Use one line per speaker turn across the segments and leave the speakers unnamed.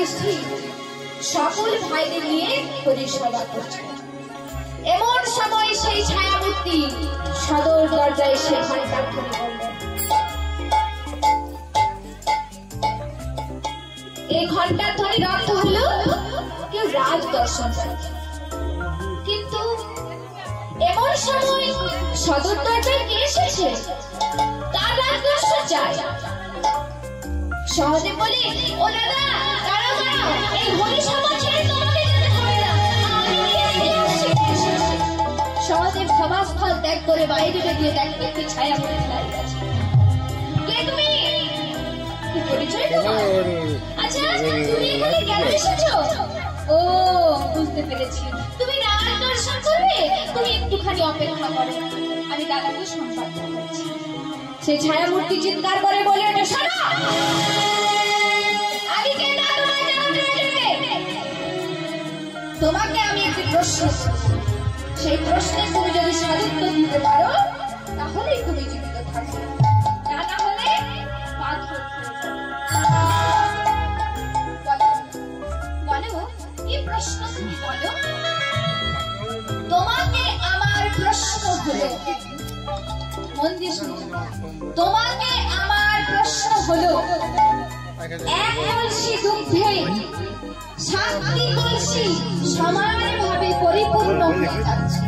যুধিষ্ঠির সকল ভাইদের নিয়ে পরিসভা করছে। এমন সময় সেই ছায়ামূর্তি সদর দরজায় এসে ঘন্টা ধরে বললেন, এই ঘন্টা ধ্বনির অর্থ হলো কেউ রাজ দর্শন করে। কিন্তু এমন সময় সদর দরজায় কে এসেছে? তার রাজ দর্শন চাই। সহদেব বলে, ও দাদা দাঁড়াও দাঁড়াও, এই হরি সভা ছেড়ে তোমাকে যেতে হবে না, আমি নিয়ে আসছি। সহদেব সভাস্থল ত্যাগ করে বাইরে বেরিয়ে দেখতে একটি ছায়ামূর্তি দাঁড়িয়ে আছে। কে তুমি? কি পরিচয় তোমার? আচ্ছা তুমি এখানে কেন এসেছো? ও বুঝতে পেরেছি, তুমি রাজ দর্শন করবে। তুমি একটুখানি অপেক্ষা করো, আমি দাদাকে সংবাদ জানাচ্ছি। সেই ছায়ামূর্তি চিৎকার করে বলে, শোনো, তোমাকে আমি একটি প্রশ্ন, সেই প্রশ্নে তুমি যদি সদুত্তর দিতে পারো তাহলেই তুমি জীবিত থাকবে, তা না হলে বলো কি প্রশ্ন তুমি বলো। তোমাকে আমার প্রশ্ন হলো, মন দিয়ে শুনো, তোমাকে আমার প্রশ্ন হলো, এক কলসি দুগ্ধে 7টি কলসি সমানভাবে পরিপূর্ণ হয়ে যাচ্ছে,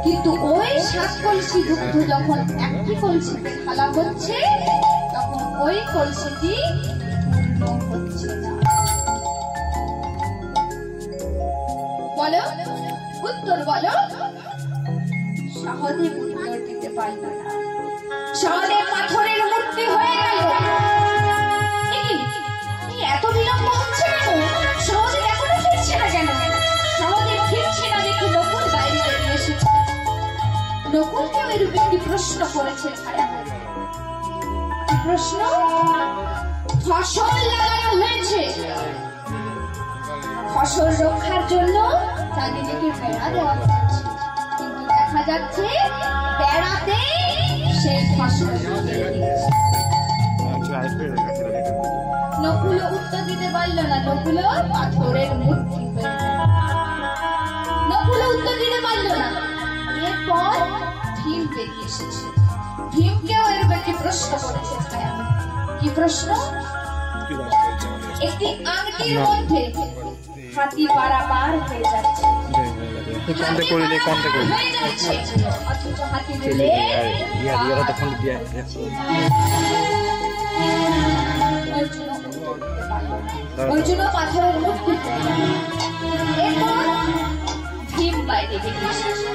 কিন্তু ওই 7 কলসি দুগ্ধ যখন একটি কলসিতে ঢালা হচ্ছে তখন ওই কলসিটি পূর্ণ হচ্ছে না। বলো, উত্তর বলো। সহদেব উত্তর দিতে পারল না। সহদেব পাথরের মূর্তি হয়ে গেল। এত বিলম্ব হচ্ছে কেন? সহদেব এখনো ফিরছে না কেন? সহদেব ফিরছে না দেখে নকুল বাইরে বেরিয়ে এসেছে। নকুলকেও এরূপ একটি প্রশ্ন করেছে ছায়ামূর্তি। কি প্রশ্ন? ফসল লাগানো হয়েছে, ফসল রক্ষার জন্য চারিদিকে বেড়া দেওয়া হয়েছে, কিন্তু দেখা যাচ্ছে বেড়াতে সেই ফসল কেড়ে নিচ্ছে। নকুল উত্তর দিতে পারল না। নকুল পাথরের মূর্তি হয়ে গেল। নকুল উত্তর দিতে পারল না। এরপর ভীম বেরিয়ে এসেছে। ভীমকেও এরূপ একটি প্রশ্ন করেছে ছায়ামূর্তি। কি প্রশ্ন? একটি আংটির মধ্যে হাতি পারাপার হয়ে যাচ্ছে, অথচ হাতি দিলে অর্জুন পাথরের মূর্তি। এরপর ভীম বাইরে বেরিয়ে এসেছে।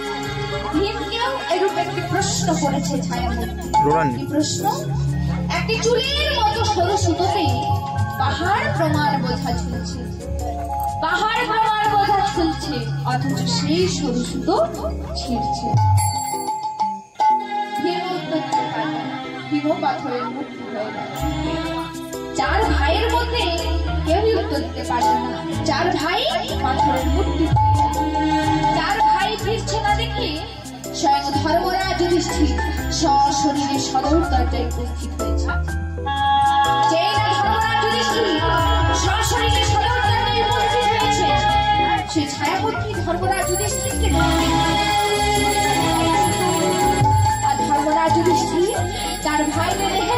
ভীমকেও এরূপ একটি প্রশ্ন করেছে ছায়ামূর্তি। প্রশ্ন? একটি চুলের মতো সরু সুতোতে পাহাড় প্রমাণ বোঝা ঝুলছে, পাহাড় প্রমাণ বোঝা ঝুলছে, অথচ সেই সরু সুতো ছিঁড়ছে। ভীম উত্তর দিতে পারল না। ভীমও পাথরের মূর্তি হয়ে গেল। 4 ভাইয়ের মধ্যে কেউই উত্তর দিতে পারল না। 4 ভাই পাথরের মূর্তি। 4 ভাই ফিরছে না দেখে স্বয়ং ধর্মরাজ যুধিষ্ঠির সশরীরে সদর দরজায় উপস্থিত হয়েছে। যেই না ধর্মরাজ যুধিষ্ঠির সশরীরে সদর দরজায় উপস্থিত হয়েছে, সেই ছায়ামূর্তি ধর্মরাজ যুধিষ্ঠিরকে আর ধর্মরাজ যুধিষ্ঠির তার ভাইদের দেখে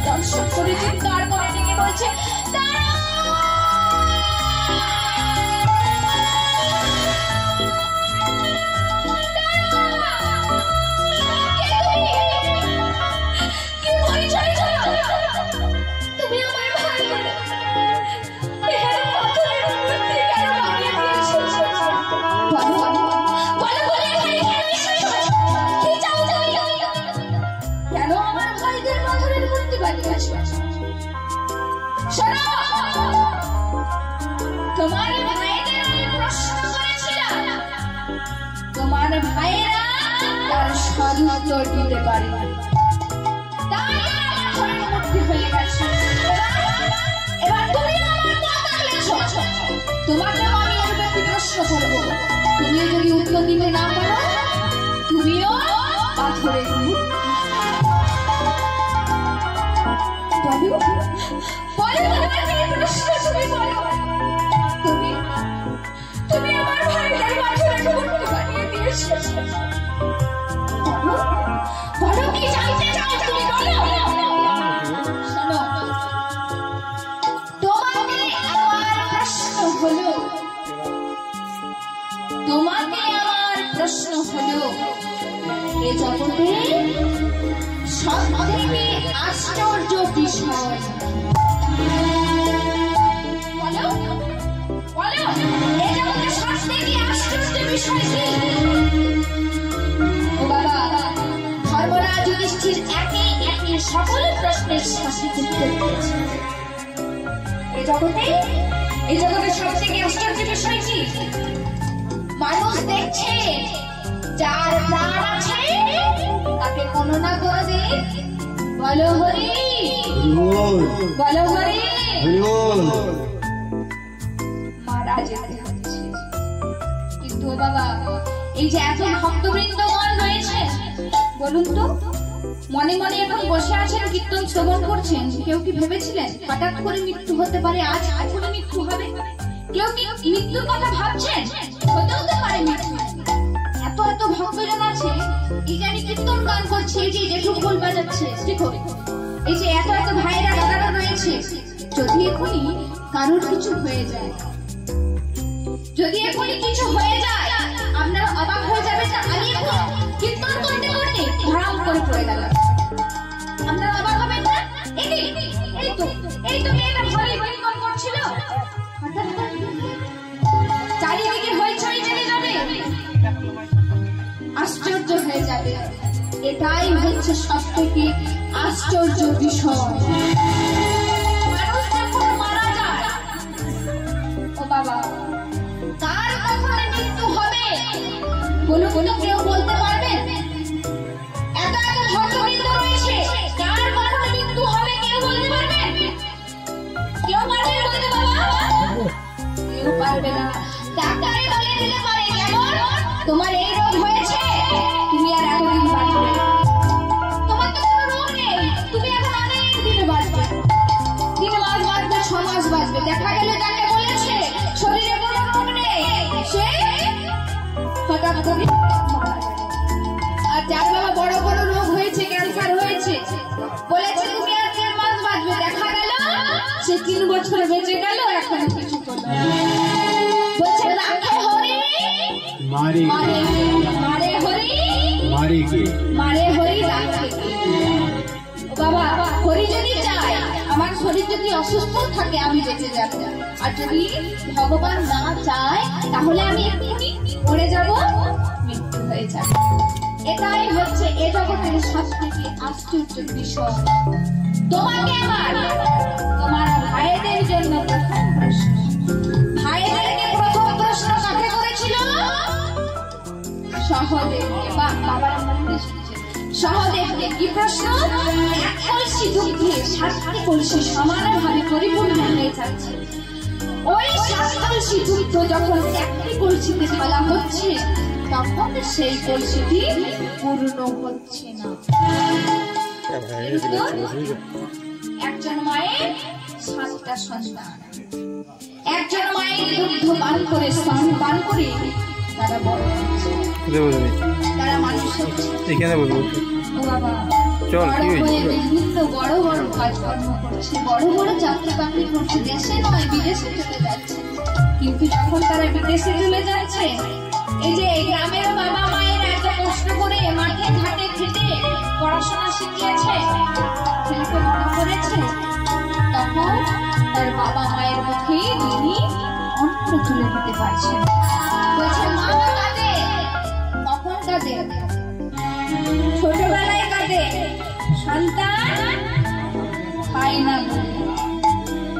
দর্শন করে চিৎকার করে ডেকে বলছে, তুমি আমার ভাই, কেন আমার ভাইদের পাথরের মূর্তি বানিয়ে আসবে? তোমার ভাইদের আমি প্রশ্ন করেছিলাম, তোমার ভাইয়েরা তার সদুত্তর দিতে পারে না, তাই পাথরের মূর্তি হয়ে গেছে। এবার তুমি আমার কথা বলেছ, তোমাকে আমি এরকম একটি প্রশ্ন করবো, তুমি যদি উত্তর দিতে না পারো তুমিও পাথরের মূর্তি। বলো বলো তোমার কি প্রশ্ন তুমি বলো তুমি তুমি আমার ভাইদের মাঝে মুক্ত বানিয়ে দিয়েছো বলো বলো কি জানতে চাও তুমি বলো শোনো তোমাকে আমার প্রশ্ন হলো এ জগতে সবথেকে আশ্চর্য বিষয় বলো বলো এ জগতে সবথেকে আশ্চর্য বিষয় কি ও বাবা ধর্মরাজ যুধিষ্ঠির একে একে সকল প্রশ্নের সঠিক উত্তর দিয়েছে এই জগতে সবথেকে আশ্চর্য বিষয় কি মানুষ দেখছে যার প্রাণ আছে তাকে গণনা করে দিন বলো হরি বলো হরি মারা যেতে হচ্ছে কিন্তু বাবা এই যে এত ভক্তবৃন্দগণ রয়েছে বলুন তো মনে মনে এখন বসে আছেন কীর্তন শ্রবণ করছেন কেউ কি ভেবেছিলেন হঠাৎ করে মৃত্যু হতে পারে আজ এখনই মৃত্যু হবে কেউ কি মৃত্যুর কথা ভাবছেন হতেও তো পারে মৃত্যু এত এত ভক্তজন আছে এই যে আমি কীর্তন গান করছি এই যে জেঠু খোল বাজাচ্ছে দেখো এই যে এত এত ভাইরা দাদারা রয়েছে যদি এখনই কারোর কিছু হয়ে যায় যদি এখনই কিছু হয়ে যায় আপনারা অবাক হয়ে যাবেন না আমি এখন কীর্তন করতে করতে ধরাম করে পড়ে গেলাম আপনারা অবাক হবেন না এই তো মেয়েটা ঘরে কীর্তন করছিল চারিদিকে হইচই চলে যাবে আশ্চর্য হয়ে যাবে এটাই হচ্ছে সবথেকে আশ্চর্য বিষয় মানুষ যখন মারা যায় ও বাবা কার কখন মৃত্যু হবে বলো বলো কেউ বলতে পারবেন এত এত ভক্তবৃন্দ রয়েছে কার কখন মৃত্যু হবে কেউ বলতে পারবেন কেউ পারবে বলতে বাবা কেউ পারবে না ডাক্তারে বলে দিতে পারে কেমন তোমার এই রোগ হয়েছে তুমি আর এতদিন বাঁচবে তোমার তো কোনো রোগ নেই তুমি এখন অনেক দিন বাঁচবে 3 মাস বাঁচবে 6 মাস বাঁচবে দেখা গেল যাকে বলেছে শরীরে কোনো রোগ নেই সে হঠাৎ করে আর যার বাবা বড় বড় রোগ হয়েছে ক্যান্সার হয়েছে বলেছে তুমি আর 3 মাস বাঁচবে দেখা গেল সে 3 বছর বেঁচে গেল এখন কিছু করবে না বলছে রাখে হরি মারে মারে হরি মারে হরি রাখে বাবা হরি যদি চায় আমার শরীর যদি অসুস্থ থাকে আমি বেঁচে যাব আর যদি ভগবান না চায় তাহলে আমি এক্ষুনি মরে যাব মৃত্যু হয়ে যাবে এটাই হচ্ছে এ জগতের সবথেকে আশ্চর্য বিষয় তোমাকে আমার তোমার ভাইদের জন্য প্রথম প্রশ্ন ভাইদেরকে প্রথম প্রশ্ন কাকে করেছিল সহদেবকে বা বাবার মনে সহদেবকে কি প্রশ্ন এক কলসি দুধে 7টি কলসি সমানভাবে পরিপূর্ণ হয়ে যাচ্ছে ওই 7 কলসি দুধ যখন একটি কলসিতে ঢালা হচ্ছে তখন সেই কলসিটি পূর্ণ হচ্ছে না একজন মায়ের 7টা সন্তান একজন মায়ের দুধ পান করে স্তন পান করে তারা বড় হচ্ছে তারা মানুষ হচ্ছে ও বাবা বিভিন্ন বড় বড় কাজকর্ম করছে বড় বড় চাকরি বাকরি করছে দেশে নয় বিদেশে চলে যাচ্ছে কিন্তু যখন তারা বিদেশে চলে যাচ্ছে এই যে গ্রামের বাবা মায়েরা এত কষ্ট করে মাঠে ঘাটে খেটে পড়াশোনা শিখিয়েছে ছেলেকে বড় করেছে তখন তার বাবা মায়ের মুখে তিনি অন্ন তুলে দিতে পারছেন বলছে মা কাঁদে কখন কাঁদে ছোটবেলায় কাঁদে সন্তান পায় না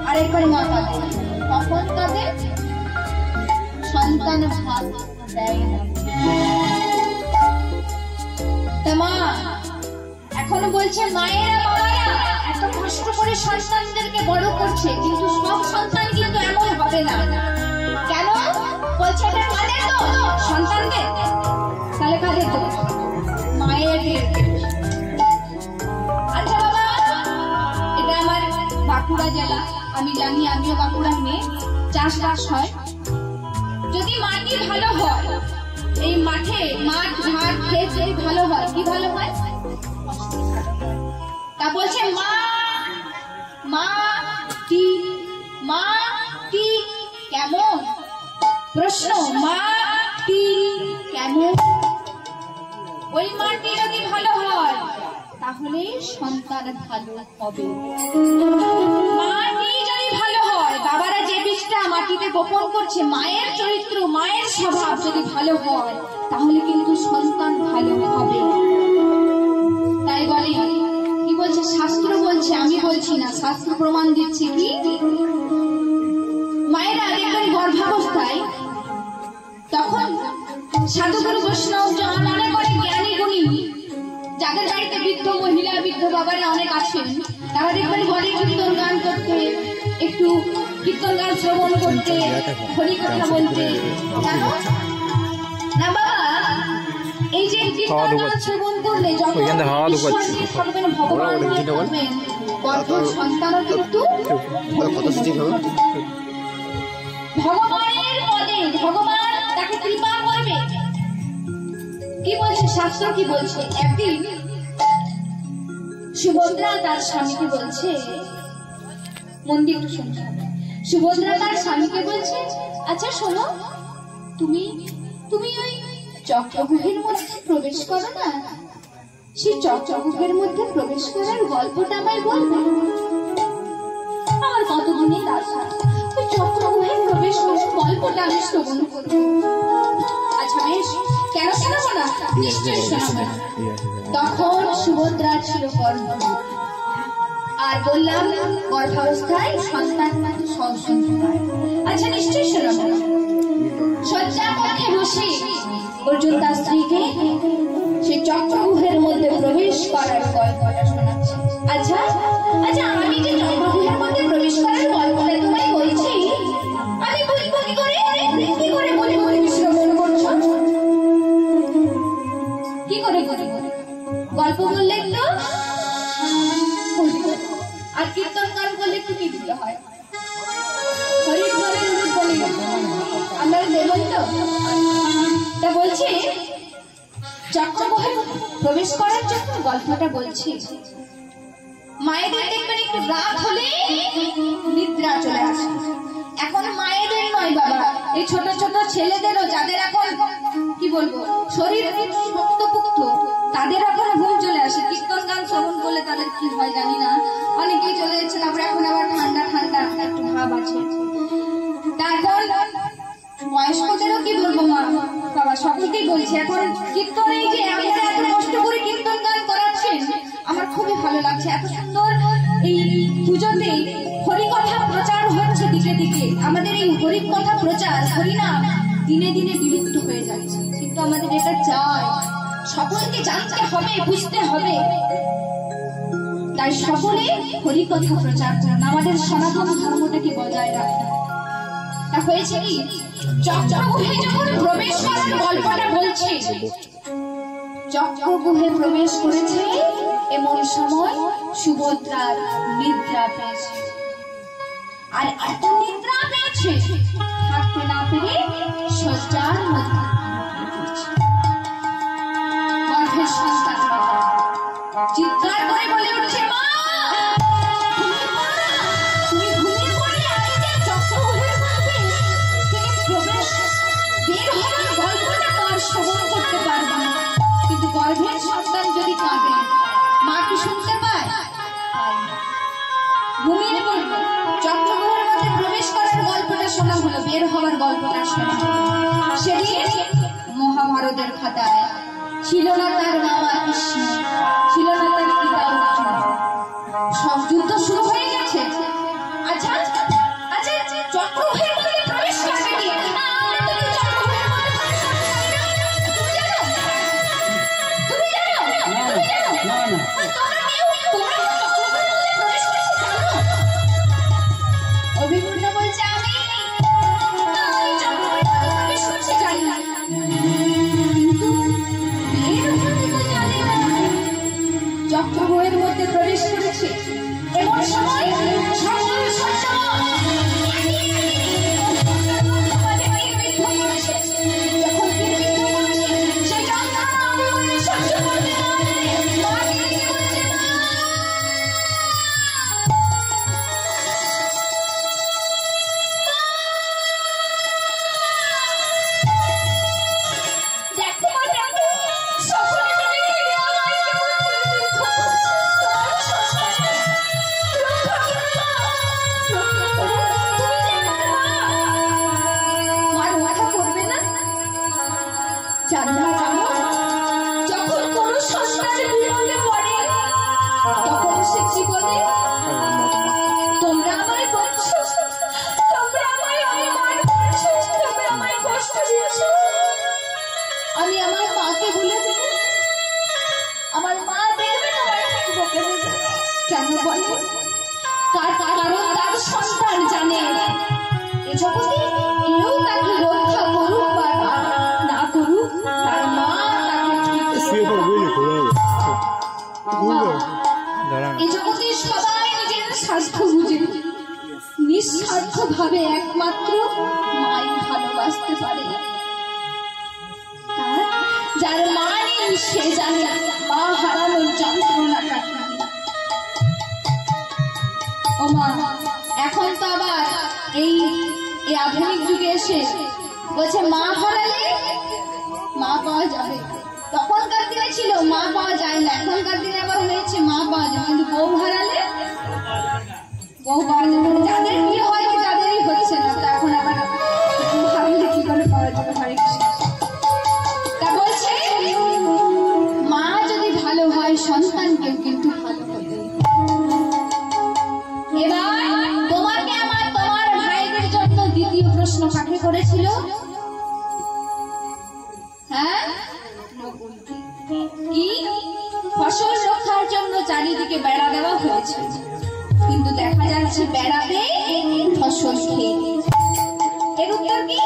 আরেকবার মা কাঁদে কখন কাঁদে সন্তান ভাত দেয় না তা মা এখনো বলছে মায়েরা বাবারা এত কষ্ট করে সন্তানদেরকে বড় করছে কিন্তু সব সন্তান কিন্তু এমন হবে না কেন বলছে এটা কাদের তো সন্তানদের তাহলে কাদের তো মায়ের আচ্ছা বাবা এটা আমার বাঁকুড়া জেলা, আমি জানি, আমিও বাঁকুড়ার মেয়ে। চাষবাস হয়, যদি মাটি ভালো হয়, এই মাঠে মাঠ ঘাট ক্ষেত যদি ভালো হয়, কি ভালো হয়? তা বলছে মা মাটি, মাটি কেমন? প্রশ্ন, মাটি কেমন? ওই মাটি যদি ভালো হয় তাহলে সন্তান ভালো হবে। মাটি যদি ভালো হয়, বাবারা যে বীজটা মাটিতে বপন করছে, মায়ের চরিত্র, মায়ের স্বভাব যদি ভালো হয় তাহলে কিন্তু সন্তান ভালো হবে। তাই বলে, কি বলছে শাস্ত্র বলছে, আমি বলছি না, শাস্ত্র প্রমাণ দিচ্ছে। কি মায়েরা দেখবেন গর্ভাবস্থায়, তখন সাধুগুরু বৈষ্ণব অনেক অনেক জ্ঞানী গুণী, যাদের বাড়িতে বৃদ্ধ মহিলা বৃদ্ধ বাবারা অনেক আছেন, তারা দেখবেন ঘরে কীর্তন গান করতে, একটু কীর্তন গান শ্রবণ করতে, হরি কথা বলতে। না বাবা, এই যে কীর্তন গান শ্রবণ করলে যখন ঈশ্বরকে থাকবেন, ভগবানকে থাকবেন, গর্ভের সন্তানও কিন্তু ভগবানের পদে, ভগবান তাকে কৃপা করবে। কি বলছে শাস্ত্র, কি বলছে? একদিন সুভদ্রা তার স্বামীকে বলছে, মন্দির একটু শুনতে হবে, সুভদ্রা তার স্বামীকে বলছে, আচ্ছা শোনো, তুমি তুমি ওই চক্রগুহের মধ্যে প্রবেশ করো না, সেই চক্রগুহের মধ্যে প্রবেশ করার গল্পটা আমায় বলবে। আমার কতদিনের আশা, ওই চক্রগুহের প্রবেশ করার গল্পটা আমি শ্রবণ করব। আচ্ছা বেশ, কেন শোনাবো না? নিশ্চয়ই শোনাবো। তখন সুভদ্রা ছিল গর্ভবতী, আর বললাম গর্ভাবস্থায় সন্তান সন্তান। আচ্ছা নিশ্চয়ই শোনাবো। শয্যা কক্ষে বসে অর্জুন তার স্ত্রীকে সেই চক্রগুহের মধ্যে প্রবেশ করার গল্পটা শোনাচ্ছে। আচ্ছা আচ্ছা, আমি যে চক্রগুহের মধ্যে প্রবেশ করার গল্পটা তোমায় বলছি, আমি বলবো কি করে? কি করে বলে বলে শ্রবণ করছো? কি করে গল্প বললে তো, আর কীর্তন গান করলে একটু কি দিতে হয়? হরিদ্বারের বলি আমরা দেবেন তো। তা বলছি, চক্রগুহে প্রবেশ করার জন্য গল্পটা বলছি। মায়েদের দেখবেন একটু রাত হলে নিদ্রা চলে আসে। এখন মায়েদের নয় বাবা, এই ছোট ছোট ছেলেদেরও, যাদের এখন কি বলবো শরীর শক্তপুক্ত, তাদের এখন ঘুম চলে আসে। কীর্তন গান শ্রবণ করলে তাদের কি হয় জানি না, অনেকেই চলে যাচ্ছে। তারপরে এখন আবার ঠান্ডা ঠান্ডা একটু ভাব আছে। তারপর বয়স্কদেরও কি বলবো মা বাবা, সকলকেই বলছি, এখন কীর্তন, এই যে আপনারা এত কষ্ট করে কীর্তন গান করাচ্ছেন, আমার খুবই ভালো লাগছে। এত সুন্দর এই পুজোতে হরিকথা প্রচার হচ্ছে দিকে দিকে। আমাদের এই হরিকথা প্রচার, হরিনাম দিনে দিনে বিলুপ্ত হয়ে যাচ্ছে, কিন্তু আমাদের এটা চাই, সকলকে জানতে হবে, বুঝতে হবে। তাই সকলে হরিকথা প্রচার করুন, আমাদের সনাতন ধর্মটাকে বজায় রাখুন। তা হয়েছে কি, চক্রগুহে যখন প্রবেশ করার গল্পটা বলছে, চক্রগুহে প্রবেশ করেছে, এমন সময় সুভদ্রার নিদ্রা পেয়েছে। আর এত নিদ্রা পেয়েছে, থাকতে না পেরে শয্যার মধ্যে গর্ভের সন্তান চিৎকার করে বলে উঠছে, মা তুমি ঘুমিয়ে পড়লে, আমি যে চক্রগুহের মধ্যে থেকে প্রবেশ বের হওয়ার গল্পটা তার শ্রবণ করতে পারবো না। কিন্তু গর্ভের সন্তান যদি কাঁদে, মা কি শুনতে পায়? ঘুমিয়ে পড়লো, চক্রগুহের মধ্যে প্রবেশ করার গল্পটা শোনা হলো, বের হওয়ার গল্পটা শোনা হলো। সেদিন মহাভারতের খাতায় ছিল না তার মামা কৃষ্ণ, ছিল না তার পিতা অর্জুন। সব যুদ্ধ শুরু হয়ে গেছে। আচ্ছা আচ্ছা, চক্রগুহের মধ্যে প্রবেশ করবে কি? অভিপূর্ণ বলছে, আমি প্রবেশ করতে জানি না, কিন্তু চক্রগুহের মধ্যে প্রবেশ করেছে। এমন সময় তার সন্তান জানে এ জগতে কেউ তাকে রক্ষা করুক বা না করুক, তার মা তাকে এ জগতে সবাই নিজের স্বার্থ বুঝে, নিঃস্বার্থ ভাবে একমাত্র মাই ভালোবাসতে পারে। যার মা নেই সে জানে মা হারানোর যন্ত্রণাটা কি। ও মা, এখন তো আবার এই আধুনিক যুগে এসে বলছে মা হারালে মা পাওয়া যাবে। তখনকার দিনে ছিল মা পাওয়া যায় না, এখনকার দিনে আবার হয়েছে মা পাওয়া যাবে, কিন্তু বউ হারালে বউ পাওয়া যাবে। যাদের কি হয় তাদেরই হচ্ছে না, তো এখন আবার হারালে কি করে পাওয়া যাবে। হরে কৃষ্ণ। তা বলছে মা যদি ভালো হয় সন্তানকেও কিন্তু ভালো হবে। এবার তোমাকে আমার তোমার ভাইদের জন্য দ্বিতীয় প্রশ্ন কাকে করেছিল? হ্যাঁ, কি ফসল রক্ষার জন্য চারিদিকে বেড়া দেওয়া হয়েছে, কিন্তু দেখা যাচ্ছে বেড়াতে ফসল খেয়ে। এর উত্তর কি?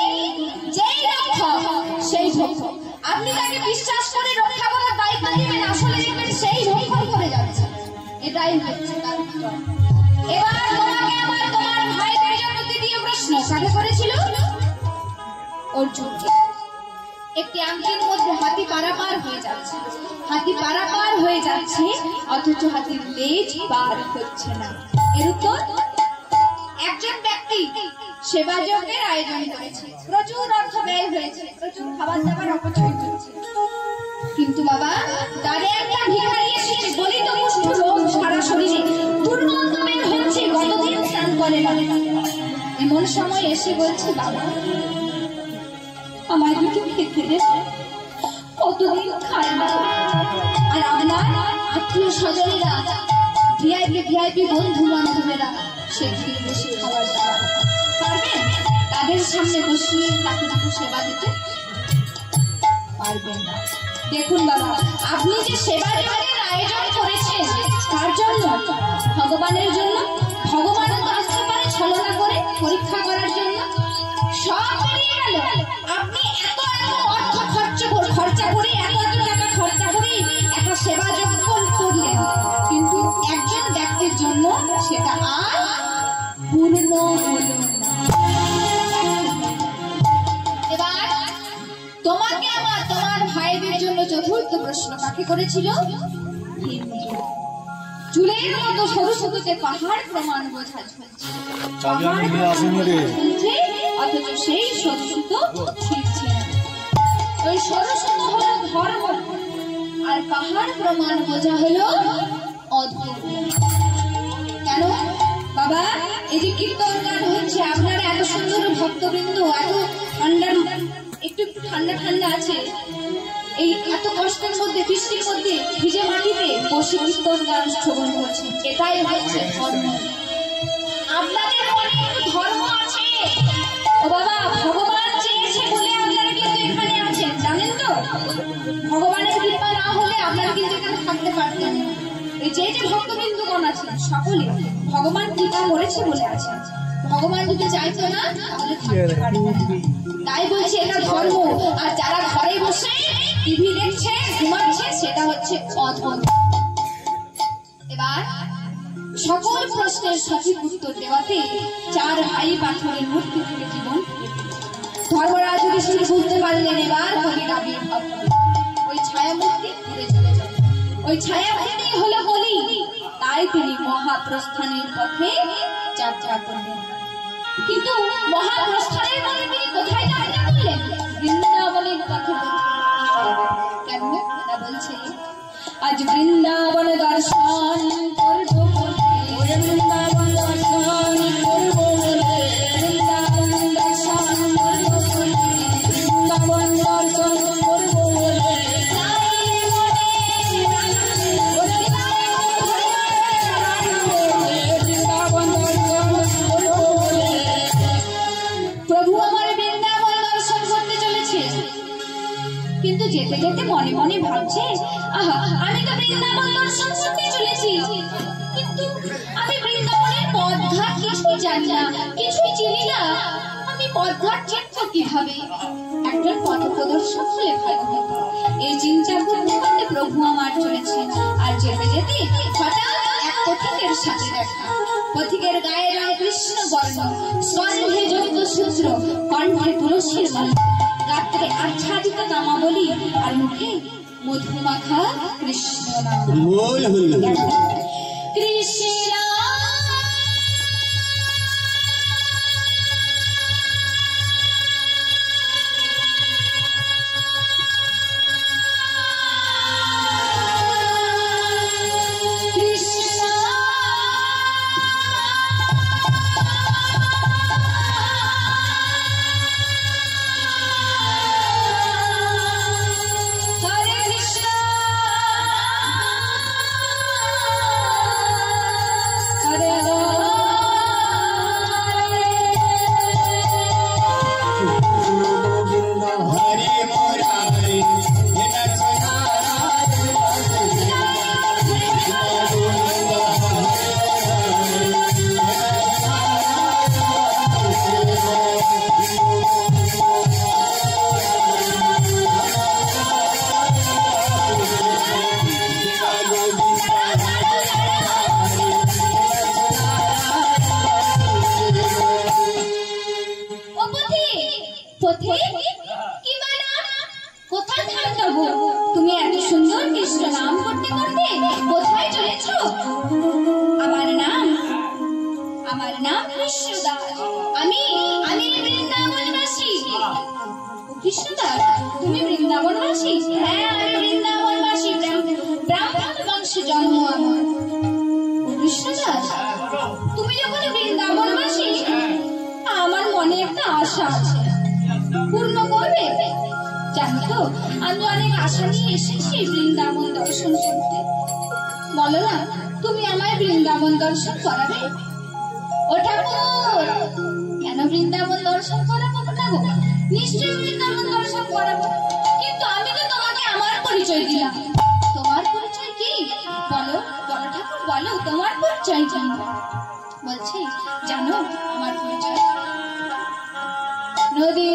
যেই রক্ষক সেই ভক্ষক। আপনি তাকে বিশ্বাস করে রক্ষা করার দায়িত্ব দিবেন, আসলে দেখবেন সেই ভক্ষণ করে যাচ্ছে। এটাই হচ্ছে তার উত্তর। এবার তোমাকে আমার তোমার ভাইদের জন্য দ্বিতীয় প্রশ্ন কাকে করেছিল? অর্জুনকে। একটি আংটির মধ্যে হাতি পারাপার হয়ে যাচ্ছে, হাতি পারাপার হয়ে যাচ্ছে, অথচ হাতির লেজ বার হচ্ছে না। এর উত্তর? একজন ব্যক্তি সেবা যজ্ঞের আয়োজন করেছে, প্রচুর অর্থ ব্যয় হয়েছে, প্রচুর খাবার দাবার অপচয় হচ্ছে, কিন্তু বাবা তারে একটা ভিখারি এসেছে, গলিত কুষ্ঠ রোগ, সারা শরীরে দুর্গন্ধ বের হচ্ছে, কতদিন স্নান করে না। এমন সময় এসে বলছে বাবা আমার কিছু খেতে দে, কতদিন খায় না। আর আপনার আত্মীয় স্বজনেরা ভিআইপি বন্ধু বান্ধবেরা সেদিকে বেশি খাবার দাবার পারবেন? তাদের সামনে বসিয়ে তাকে দুটো সেবা দিতে পারবেন না। দেখুন বাবা, আপনি যে সেবা দেওয়ার আয়োজন করেছেন তার জন্য, ভগবানের জন্য, ভগবানও তো আসতে পারে ছলনা করে পরীক্ষা করার জন্য, সব বেরিয়ে গেল। আপনি এত অর্থ খরচা করে এত টাকা খরচা করে একটা সেবা যজ্ঞ করলেন, কিন্তু একজন ব্যক্তির জন্য সেটা আর পূর্ণ হলো না। এবার তোমাকে আমার তোমার ভাইদের জন্য চতুর্থ প্রশ্ন কাকে করেছিল? চুলের মতো সরু সরুতে পাহাড় প্রমাণ বোঝা ঝুলছে, অথচ সেই সরু সুতো ছিঁড়ছে না। ওই সরু সুতো হলো ধর্ম, আর পাহাড় প্রমাণ বোঝা হলো অধর্ম। কেন বাবা? এই যে কীর্তন গান হচ্ছে, আপনারা এত সুন্দর ভক্তবৃন্দ, এত ঠান্ডা, একটু ঠান্ডা ঠান্ডা আছে, এই এত কষ্টের মধ্যে, বৃষ্টির মধ্যে, ভিজে মাটিতে বসে কীর্তন গান শ্রবণ করছেন, এটাই হচ্ছে ধর্ম। আপনাদের মনে একটু ধর্ম আছে। ও বাবা, ভগবান চেয়েছে বলে আপনারা কিন্তু এখানে আছেন, জানেন তো? ভগবানের কৃপা না হলে আপনারা কিন্তু এখানে থাকতে পারতেন না। এই যে ভক্তবৃন্দগণ আছেন সকলে ভগবান কৃপা করেছে বলে আছেন। ভগবান যদি চাইতো না তাহলে থাকতে পারতেন না। তাই বলছি এটা ধর্ম। আর যারা ঘরে বসে টিভি দেখছে, ঘুমাচ্ছে, সেটা হচ্ছে অধর্ম। এবার সকল প্রশ্নের সঠিক উত্তর দেওয়াতে চার ভাই পাথরের মূর্তি থেকে জীবন ধর্মরাজ যুধিষ্ঠির বুঝতে পারলেন এবার কলির আবির্ভাব। ওই ছায়ামূর্তি ঘুরে চলে যাবে, ওই ছায়ামূর্তি হলো বলি। তাই তিনি মহাপ্রস্থানের পথে যাত্রা করলেন। কিন্তু মহাপ্রস্থানের পথে তিনি কোথায় যাত্রা করলেন? বৃন্দাবনের পথে। কেন তা বলছে, আজ বৃন্দাবন দর্শন করব বলে, বৃন্দাবন দর্শন করব বলে, বৃন্দাবন দর্শন করব বলে, বৃন্দাবন দর্শন করব বলে, বৃন্দাবন দর্শন করব বলে। প্রভু আমার বৃন্দাবন দর্শন করতে চলেছে, কিন্তু যেতে যেতে মনে মনে ভাবছে, আহা আমি তো বৃন্দাবন দর্শন করতে চলেছি, কিন্তু আমি বৃন্দাবনের পথঘাট কিছুই জানি না, কিছুই চিনি না, আমি পথঘাট চিনবো কিভাবে? একজন পথপ্রদর্শক হলে ভালো হতো। এই চিন্তা করতে করতে প্রভু আমার চলেছেন। আর যেতে যেতে হঠাৎ এক পথিকের সাথে দেখা। পথিকের গায়ে রং কৃষ্ণ বর্ণ, স্কন্ধে যৌত সূত্র, কণ্ঠে তুলসীর মালা, গাত্রে আচ্ছাদিত নামাবলী, আর মুখে মধুমাখা কৃষ্ণ নাম। কৃষ্ণ তুমি এত সুন্দর কৃষ্ণ নাম করতে করতে কোথায় চলেছ? আমার নাম কৃষ্ণদাস। আমি বৃন্দাবনবাসী। কৃষ্ণদাস, তুমি বৃন্দাবনবাসী? হ্যাঁ, আমি বৃন্দাবনবাসী। ব্রাহ্মণ বংশে জন্ম আমার। কৃষ্ণদাস, তুমি যখন বৃন্দাবনবাসী, আমার মনে একটা আশা আছে, পূর্ণ করবে? জানো তো, আমি অনেক আশা নিয়ে এসেছি বৃন্দাবন দর্শন করতে। বলো না, তুমি আমায় বৃন্দাবন দর্শন করাবে? ও ঠাকুর, কেন বৃন্দাবন দর্শন করাবো ঠাকুর? নিশ্চয়ই বৃন্দাবন দর্শন করাবো, কিন্তু আমি তো তোমাকে আমার পরিচয় দিলাম। তোমার পরিচয় কি? বলো বলো ঠাকুর, বলো তোমার পরিচয় কি? বলছি, জানো আমার পরিচয়? নদী